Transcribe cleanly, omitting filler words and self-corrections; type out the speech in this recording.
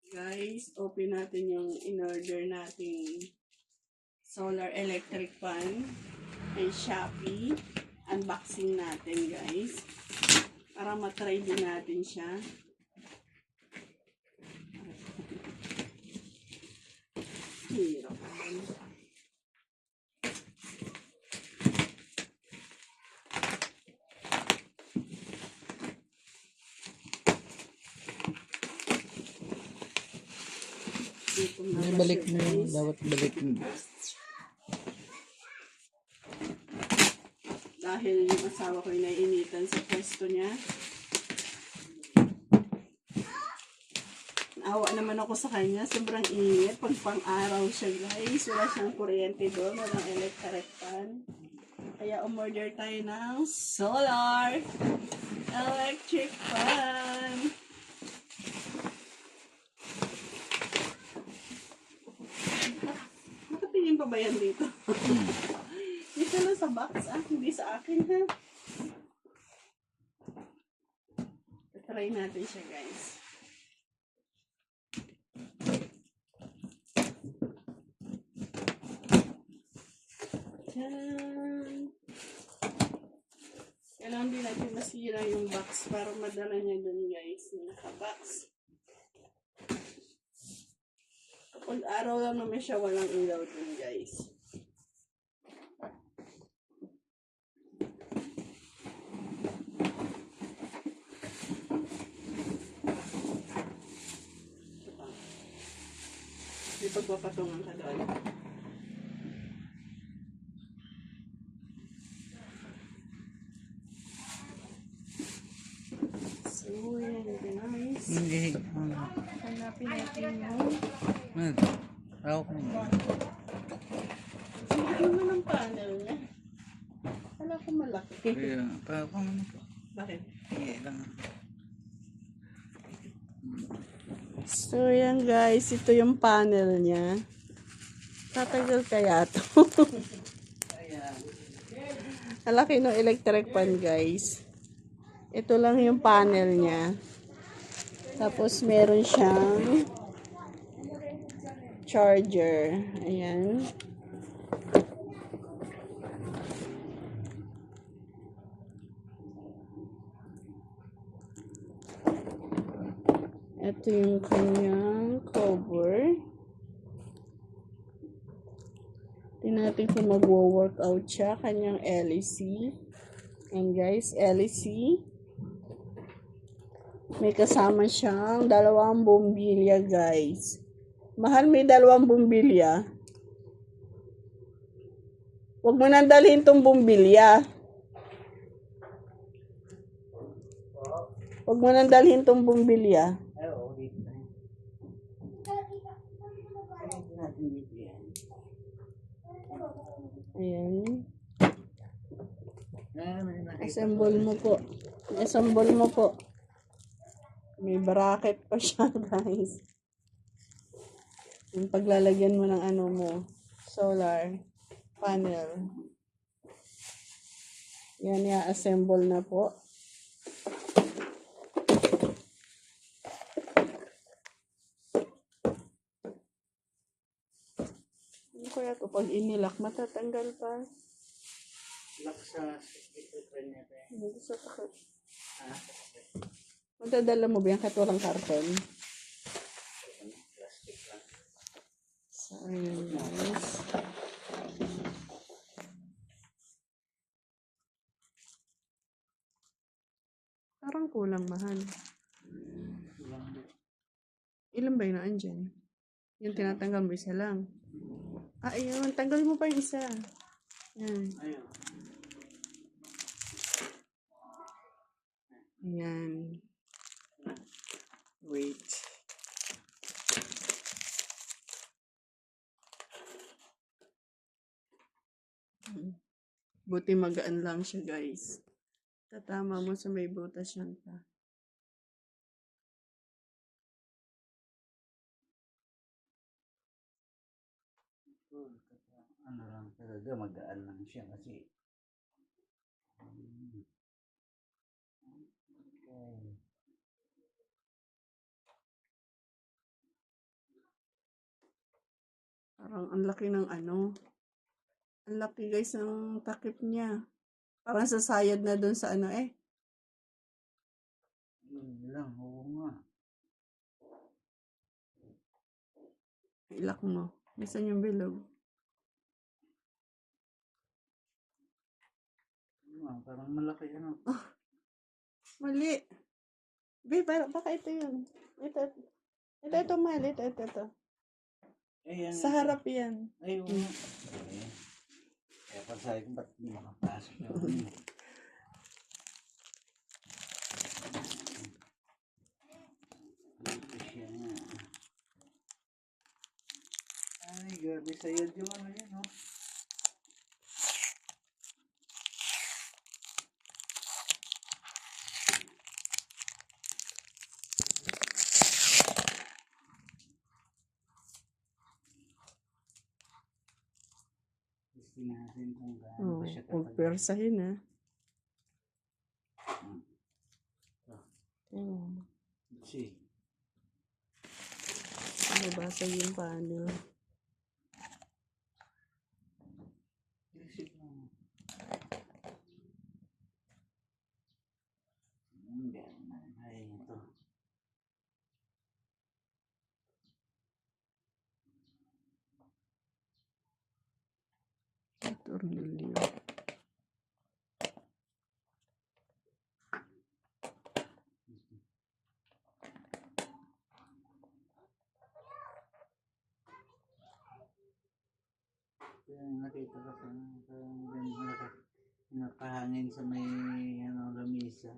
Guys, open natin yung in-order nating solar electric fan kay Shopee. Unboxing natin, guys. Para matry din natin siya. Hirap naman. Balik mo yung dapat balik mo. Dahil yung asawa ko ay naiinitan sa pwesto niya. Naawa naman ako sa kanya. Sobrang init. Pag pang-araw siya, guys. Wala siyang kuryente doon. Walang electric fan. Kaya umorder tayo ng solar electric fan. Nakatingin pa ba yan dito? Dito lang sa box, hindi sa akin, ha? Try natin siya, guys. Diyan. Kailangan din natin masira yung box para madala niya dun, guys. Naka-box. Kapag araw lang naman siya, walang ilaw dun, guys. May pagpapatungan ka doon. So, yan, guys. Hindi. Hanapin natin yung Ako ko naman. hindi naman ang panel niya. Wala ko malaki. Kaya, pa ako naman po. Bakit? Hindi lang. So, yan guys. Ito yung panel niya. Tatagal kaya to. Malaki ng electric fan, guys. Ito lang yung panel niya. Tapos, meron siyang charger. Ayan. Ito yung kanyang cover. Tingnan natin kung mag-workout siya. Kanyang LEC. And guys, LEC. May kasama siyang 2 bumbilya, guys. Mahal, may 2 bumbilya. Huwag mo nang dalhin tong bumbilya. Huwag mo nang dalhin tong bumbilya. Ayan. Assemble mo po. Assemble mo po. May bracket pa siya, guys. Yung paglalagyan mo ng ano mo, solar panel. Yan, i-assemble na po. Ano kaya ito? Pag inilak, matatanggal pa. Lock sa friend niya. Hindi sa takot. Madadala mo ba yan kahit walang karton? Plastic lang. So, ayan, guys. Parang kulang, mahal. Ilan ba yun na andyan? Yung tinatanggal mo, isa lang. Ah, ayun. Tanggal mo pa yung isa. Yan. Ayun. Ayan. Wait. Buti magaan lang siya, guys. Tatama mo sa may butas yan pa. Ano lang talaga, magaan lang siya kasi okay. Parang ang laki ng ano. Ang laki guys ng takip niya. Parang sasayad na dun sa ano eh. Yun lang, oo nga. Ilak mo. Misan yung bilog. Parang malaki ano. Mali. Baka ito yun. Ito, mahal. Ito. Ayan. Sa harap yan. Ay, oo nga. Kaya pa sabi ko, ba't di makapasok yung ano? Dito siya nga. Ay, grabe sayad yung ano yan, no? Testing natin kung gaano ba siya Huwag tatagal. persahin ha. Let's see. Nabasag yung paano. Isip mo. Ay, ito. Tornilyo. Kaya nakita ko sa nakahangin sa may ano, lamisa.